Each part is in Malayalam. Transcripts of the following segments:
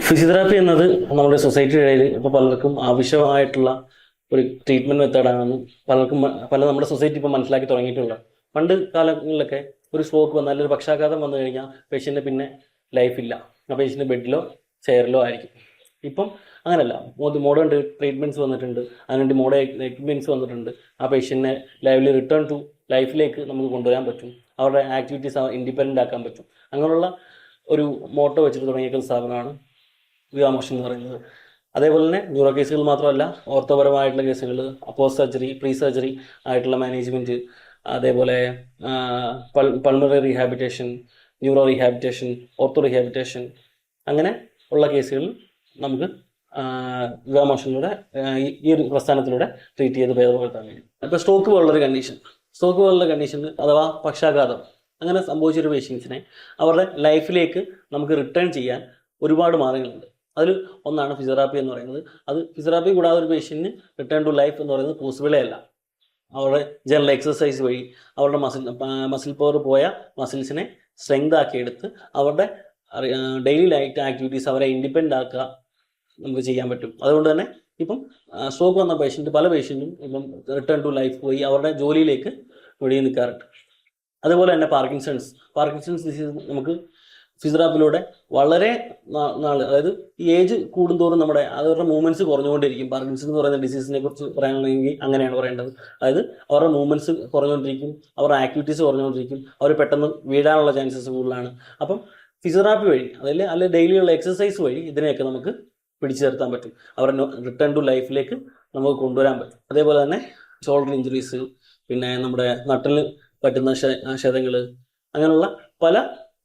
ഫിസിയോതെറാപ്പി എന്നത് നമ്മുടെ സൊസൈറ്റിയുടെ ഇപ്പോൾ പലർക്കും ആവശ്യമായിട്ടുള്ള ഒരു ട്രീറ്റ്മെൻറ്റ് മെത്തേഡാണെന്ന് പല നമ്മുടെ സൊസൈറ്റി ഇപ്പോൾ മനസ്സിലാക്കി തുടങ്ങിയിട്ടുള്ള. പണ്ട് കാലങ്ങളിലൊക്കെ ഒരു സ്ട്രോക്ക് വന്നാൽ ഒരു പക്ഷാഘാതം വന്നു കഴിഞ്ഞാൽ പേഷ്യൻ്റ് പിന്നെ ലൈഫില്ല, ആ പേഷ്യൻ്റ് ബെഡിലോ ചെയറിലോ ആയിരിക്കും. ഇപ്പം അങ്ങനെയല്ല, മോഡേൺ ട്രീറ്റ്മെൻറ്റ്സ് വന്നിട്ടുണ്ട്, അതിനുവേണ്ടി മോഡേൺ എക്യുപ്മെൻറ്റ്സ് വന്നിട്ടുണ്ട്. ആ പേഷ്യൻറ്റിനെ ലൈവിലി റിട്ടേൺ ടു ലൈഫിലേക്ക് നമുക്ക് കൊണ്ടുവരാൻ പറ്റും, അവരുടെ ആക്ടിവിറ്റീസ് ഇൻഡിപെൻഡൻ്റ് ആക്കാൻ പറ്റും. അങ്ങനെയുള്ള ഒരു മോട്ടോ വെച്ചിട്ട് തുടങ്ങിയിരിക്കുന്ന സ്ഥാപനമാണ് വിവാ മോഷൻ എന്ന് പറയുന്നത്. അതേപോലെ തന്നെ ന്യൂറോ കേസുകൾ മാത്രമല്ല, ഓർത്തോപരമായിട്ടുള്ള കേസുകൾ, പോസ്റ്റ് സർജറി, പ്രീ സർജറി ആയിട്ടുള്ള മാനേജ്മെൻറ്റ്, അതേപോലെ pulmonary rehabilitation, neuro rehabilitation, ortho rehabilitation, അങ്ങനെ ഉള്ള കേസുകൾ നമുക്ക് വിവാ മോഷനിലൂടെ ഈ ഒരു പ്രസ്ഥാനത്തിലൂടെ ട്രീറ്റ് ചെയ്ത് ഭേദപ്പെടുത്താൻ കഴിയും. ഇപ്പോൾ സ്ട്രോക്ക് പോലുള്ളൊരു കണ്ടീഷനിൽ അഥവാ പക്ഷാഘാതം അങ്ങനെ സംഭവിച്ചൊരു പേഷ്യൻസിനെ അവരുടെ ലൈഫിലേക്ക് നമുക്ക് റിട്ടേൺ ചെയ്യാൻ ഒരുപാട് മാർഗ്ഗങ്ങളുണ്ട്. അതിൽ ഒന്നാണ് ഫിസിയോതെറാപ്പി എന്ന് പറയുന്നത്. അത് ഫിസിയോതെറാപ്പി കൂടാതെ ഒരു പേഷ്യൻറ്റിന് റിട്ടേൺ ടു ലൈഫ് എന്ന് പറയുന്നത് പോസിബിളേ അല്ല. അവരുടെ ജനറൽ എക്സസൈസ് വഴി അവരുടെ മസിൽ പവർ പോയ മസിൽസിനെ സ്ട്രെങ്ത് ആക്കിയെടുത്ത് അവരുടെ ഡെയിലി ലൈഫ് ആക്ടിവിറ്റീസ് അവരെ ഇൻഡിപെൻഡൻ്റ് ആക്കുക നമുക്ക് ചെയ്യാൻ പറ്റും. അതുകൊണ്ട് തന്നെ ഇപ്പം സ്ട്രോക്ക് വന്ന പല പേഷ്യൻറ്റും ഇപ്പം റിട്ടേൺ ടു ലൈഫ് പോയി അവരുടെ ജോലിയിലേക്ക് വെളിയിൽ നിൽക്കാറുണ്ട്. അതുപോലെ തന്നെ പാർക്കിൻസൺസ് ഡിസീസ് നമുക്ക് ഫിസിയോതെറാപ്പിയിലൂടെ വളരെ അതായത് ഈ ഏജ് കൂടുന്തോറും അവരുടെ മൂവ്മെൻറ്റ്സ് കുറഞ്ഞുകൊണ്ടിരിക്കും. പാർക്കിൻസൺ എന്ന് പറയുന്ന ഡിസീസിനെ കുറിച്ച് പറയുകയാണെങ്കിൽ അങ്ങനെയാണ് പറയേണ്ടത്. അതായത് അവരുടെ മൂവ്മെൻറ്റ്സ് കുറഞ്ഞുകൊണ്ടിരിക്കും, അവരുടെ ആക്ടിവിറ്റീസ് കുറഞ്ഞുകൊണ്ടിരിക്കും, അവർ പെട്ടെന്ന് വീഴാനുള്ള ചാൻസസ് കൂടുതലാണ്. അപ്പം ഫിസിയോതെറാപ്പി വഴി അല്ലെ ഡെയിലിയുള്ള എക്സസൈസ് വഴി ഇതിനെയൊക്കെ നമുക്ക് പിടിച്ചു നിർത്താൻ പറ്റും, അവരെ റിട്ടേൺ ടു ലൈഫിലേക്ക് നമുക്ക് കൊണ്ടുവരാൻ പറ്റും. അതേപോലെ തന്നെ ഷോൾഡർ ഇഞ്ചുറീസ്, പിന്നെ നമ്മുടെ നട്ടലിന് പറ്റുന്ന ക്ഷതങ്ങൾ, അങ്ങനെയുള്ള പല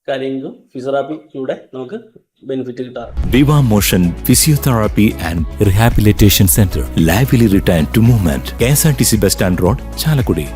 കാര്യങ്ങളും ഫിസിയോതെറാപ്പിയിലൂടെ നമുക്ക് ബെനിഫിറ്റ് കിട്ടാറുണ്ട്. Viva Motion physiotherapy and rehabilitation centre, lively return to movement, KSRTC bus stand road, Chalakudy.